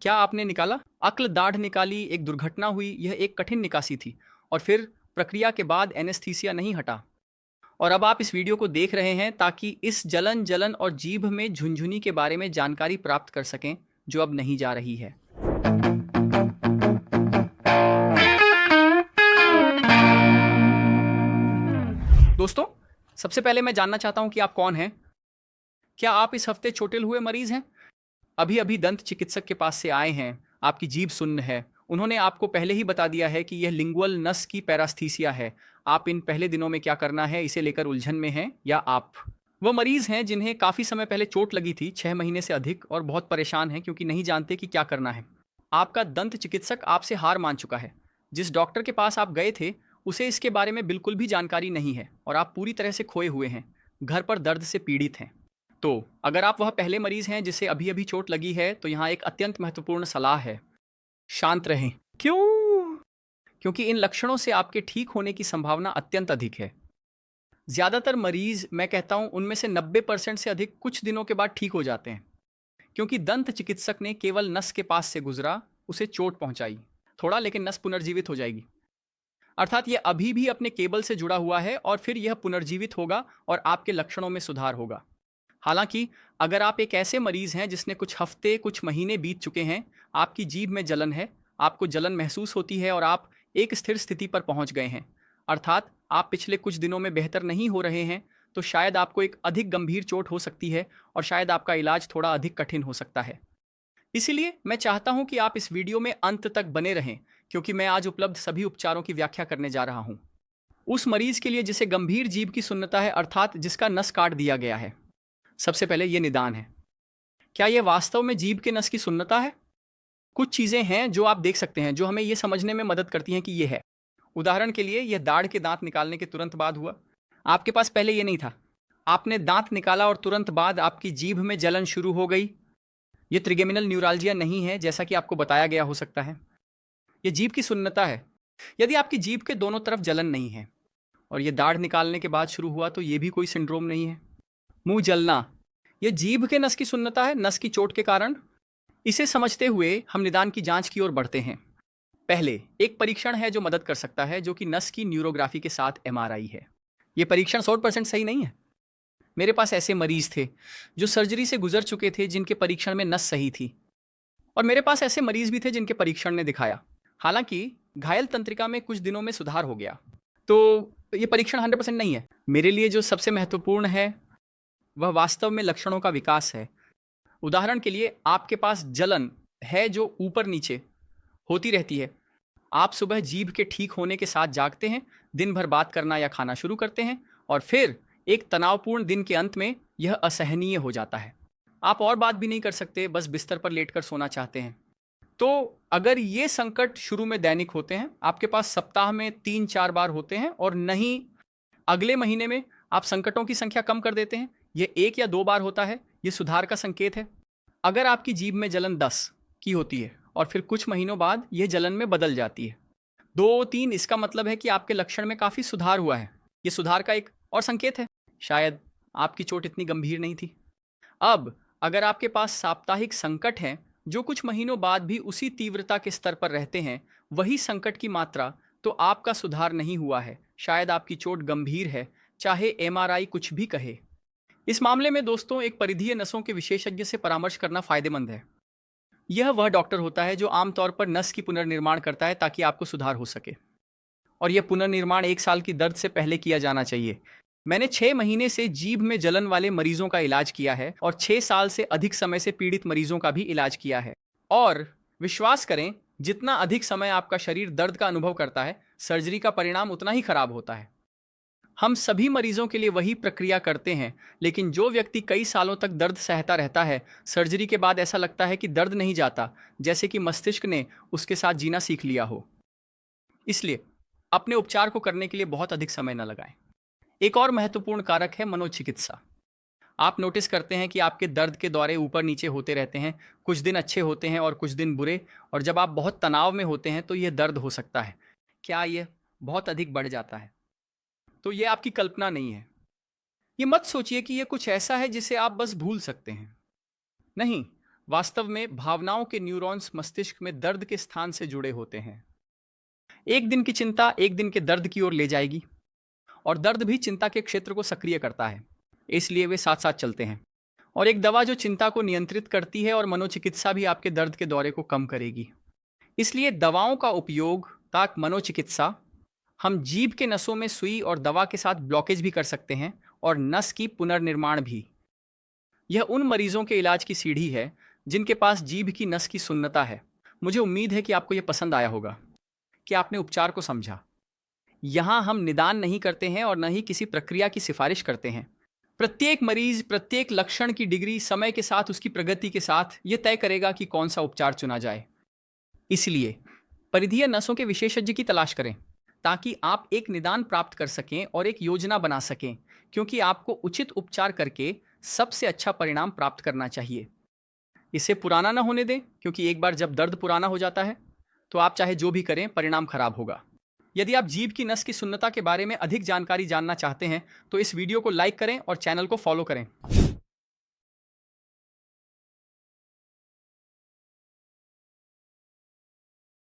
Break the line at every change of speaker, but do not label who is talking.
क्या आपने निकाला? अक्ल दाढ़ निकाली, एक दुर्घटना हुई, यह एक कठिन निकासी थी। और फिर प्रक्रिया के बाद एनेस्थीसिया नहीं हटा। और अब आप इस वीडियो को देख रहे हैं ताकि इस जलन और जीभ में झुनझुनी के बारे में जानकारी प्राप्त कर सकें, जो अब नहीं जा रही है। दोस्तों, सबसे पहले मैं जानना चाहता हूं कि आप कौन हैं? क्या आप इस हफ्ते चोटिल हुए मरीज हैं? अभी-अभी दंत चिकित्सक के पास से आए हैं, आपकी जीभ सुन्न है। उन्होंने आपको पहले ही बता दिया है कि यह लिंगुअल नस की पैरास्थीसिया है। आप इन पहले दिनों में क्या करना है, इसे लेकर उलझन में हैं या आप वो मरीज हैं जिन्हें काफ़ी समय पहले चोट लगी थी, 6 महीने से अधिक, और बहुत परेशान हैं क्योंकि नहीं जानते कि क्या करना है। आपका दंत चिकित्सक आपसे हार मान चुका है। जिस डॉक्टर के पास आप गए थे, उसे इसके बारे में बिल्कुल भी जानकारी नहीं है और आप पूरी तरह से खोए हुए हैं, घर पर दर्द से पीड़ित हैं। तो अगर आप वह पहले मरीज हैं जिसे अभी-अभी चोट लगी है, तो यहाँ एक अत्यंत महत्वपूर्ण सलाह है। शांत रहें। क्यों? क्योंकि इन लक्षणों से आपके ठीक होने की संभावना अत्यंत अधिक है। ज़्यादातर मरीज, मैं कहता हूँ, उनमें से 90% से अधिक कुछ दिनों के बाद ठीक हो जाते हैं, क्योंकि दंत चिकित्सक ने केवल नस के पास से गुजरा, उसे चोट पहुंचाई। थोड़ा, लेकिन नस पुनर्जीवित हो जाएगी। अर्थात यह अभी भी अपने केबल से जुड़ा हुआ है और फिर यह पुनर्जीवित होगा और आपके लक्षणों में सुधार होगा। हालांकि अगर आप एक ऐसे मरीज हैं जिसने कुछ हफ्ते, कुछ महीने बीत चुके हैं, आपकी जीभ में जलन है, आपको जलन महसूस होती है और आप एक स्थिर स्थिति पर पहुंच गए हैं, अर्थात आप पिछले कुछ दिनों में बेहतर नहीं हो रहे हैं, तो शायद आपको एक अधिक गंभीर चोट हो सकती है और शायद आपका इलाज थोड़ा अधिक कठिन हो सकता है। इसीलिए मैं चाहता हूं कि आप इस वीडियो में अंत तक बने रहें, क्योंकि मैं आज उपलब्ध सभी उपचारों की व्याख्या करने जा रहा हूं। उस मरीज के लिए जिसे गंभीर जीभ की सुन्नता है, अर्थात जिसका नस काट दिया गया है। सबसे पहले ये निदान है, क्या यह वास्तव में जीभ के नस की सुन्नता है? कुछ चीजें हैं जो आप देख सकते हैं जो हमें यह समझने में मदद करती हैं कि यह है। उदाहरण के लिए, यह दाढ़ के दांत निकालने के तुरंत बाद हुआ। आपके पास पहले यह नहीं था। आपने दांत निकाला और तुरंत बाद आपकी जीभ में जलन शुरू हो गई। यह त्रिगेमिनल न्यूराल्जिया नहीं है, जैसा कि आपको बताया गया हो सकता है। यह जीभ की सुन्नता है। यदि आपकी जीभ के दोनों तरफ जलन नहीं है और यह दाढ़ निकालने के बाद शुरू हुआ, तो यह भी कोई सिंड्रोम नहीं है। मुंह जलना, यह जीभ के नस की सुन्नता है, नस की चोट के कारण। इसे समझते हुए हम निदान की जांच की ओर बढ़ते हैं। पहले एक परीक्षण है जो मदद कर सकता है, जो कि नस की न्यूरोग्राफी के साथ एमआरआई है। यह परीक्षण 100% सही नहीं है। मेरे पास ऐसे मरीज थे जो सर्जरी से गुजर चुके थे, जिनके परीक्षण में नस सही थी, और मेरे पास ऐसे मरीज भी थे जिनके परीक्षण ने दिखाया, हालांकि घायल तंत्रिका में कुछ दिनों में सुधार हो गया। तो यह परीक्षण 100% नहीं है। मेरे लिए जो सबसे महत्वपूर्ण है वह वास्तव में लक्षणों का विकास है। उदाहरण के लिए, आपके पास जलन है जो ऊपर नीचे होती रहती है। आप सुबह जीभ के ठीक होने के साथ जागते हैं, दिन भर बात करना या खाना शुरू करते हैं, और फिर एक तनावपूर्ण दिन के अंत में यह असहनीय हो जाता है। आप और बात भी नहीं कर सकते, बस बिस्तर पर लेटकर सोना चाहते हैं। तो अगर ये संकट शुरू में दैनिक होते हैं, आपके पास सप्ताह में 3-4 बार होते हैं, और नहीं अगले महीने में आप संकटों की संख्या कम कर देते हैं, यह 1 या 2 बार होता है, यह सुधार का संकेत है। अगर आपकी जीभ में जलन 10 की होती है और फिर कुछ महीनों बाद यह जलन में बदल जाती है, 2-3, इसका मतलब है कि आपके लक्षण में काफ़ी सुधार हुआ है। यह सुधार का एक और संकेत है। शायद आपकी चोट इतनी गंभीर नहीं थी। अब अगर आपके पास साप्ताहिक संकट हैं जो कुछ महीनों बाद भी उसी तीव्रता के स्तर पर रहते हैं, वही संकट की मात्रा, तो आपका सुधार नहीं हुआ है। शायद आपकी चोट गंभीर है, चाहे एमआरआई कुछ भी कहे। इस मामले में दोस्तों, एक परिधीय नसों के विशेषज्ञ से परामर्श करना फायदेमंद है। यह वह डॉक्टर होता है जो आमतौर पर नस की पुनर्निर्माण करता है ताकि आपको सुधार हो सके, और यह पुनर्निर्माण 1 साल की दर्द से पहले किया जाना चाहिए। मैंने 6 महीने से जीभ में जलन वाले मरीजों का इलाज किया है और 6 साल से अधिक समय से पीड़ित मरीजों का भी इलाज किया है। और विश्वास करें, जितना अधिक समय आपका शरीर दर्द का अनुभव करता है, सर्जरी का परिणाम उतना ही खराब होता है। हम सभी मरीजों के लिए वही प्रक्रिया करते हैं, लेकिन जो व्यक्ति कई सालों तक दर्द सहता रहता है, सर्जरी के बाद ऐसा लगता है कि दर्द नहीं जाता, जैसे कि मस्तिष्क ने उसके साथ जीना सीख लिया हो। इसलिए अपने उपचार को करने के लिए बहुत अधिक समय न लगाएं। एक और महत्वपूर्ण कारक है मनोचिकित्सा। आप नोटिस करते हैं कि आपके दर्द के दौरे ऊपर नीचे होते रहते हैं। कुछ दिन अच्छे होते हैं और कुछ दिन बुरे, और जब आप बहुत तनाव में होते हैं तो यह दर्द हो सकता है। क्या यह बहुत अधिक बढ़ जाता है? तो यह आपकी कल्पना नहीं है। ये मत सोचिए कि यह कुछ ऐसा है जिसे आप बस भूल सकते हैं। नहीं, वास्तव में भावनाओं के न्यूरॉन्स मस्तिष्क में दर्द के स्थान से जुड़े होते हैं। एक दिन की चिंता एक दिन के दर्द की ओर ले जाएगी, और दर्द भी चिंता के क्षेत्र को सक्रिय करता है, इसलिए वे साथ साथ चलते हैं। और एक दवा जो चिंता को नियंत्रित करती है और मनोचिकित्सा भी आपके दर्द के दौरे को कम करेगी। इसलिए दवाओं का उपयोग ताक मनोचिकित्सा, हम जीभ के नसों में सुई और दवा के साथ ब्लॉकेज भी कर सकते हैं, और नस की पुनर्निर्माण भी। यह उन मरीजों के इलाज की सीढ़ी है जिनके पास जीभ की नस की सुन्नता है। मुझे उम्मीद है कि आपको यह पसंद आया होगा कि आपने उपचार को समझा। यहाँ हम निदान नहीं करते हैं और न ही किसी प्रक्रिया की सिफारिश करते हैं। प्रत्येक मरीज, प्रत्येक लक्षण की डिग्री समय के साथ उसकी प्रगति के साथ यह तय करेगा कि कौन सा उपचार चुना जाए। इसलिए परिधीय नसों के विशेषज्ञ की तलाश करें ताकि आप एक निदान प्राप्त कर सकें और एक योजना बना सकें, क्योंकि आपको उचित उपचार करके सबसे अच्छा परिणाम प्राप्त करना चाहिए। इसे पुराना ना होने दें, क्योंकि एक बार जब दर्द पुराना हो जाता है तो आप चाहे जो भी करें परिणाम खराब होगा। यदि आप जीभ की नस की सुन्नता के बारे में अधिक जानकारी जानना चाहते हैं तो इस वीडियो को लाइक करें और चैनल को फॉलो करें।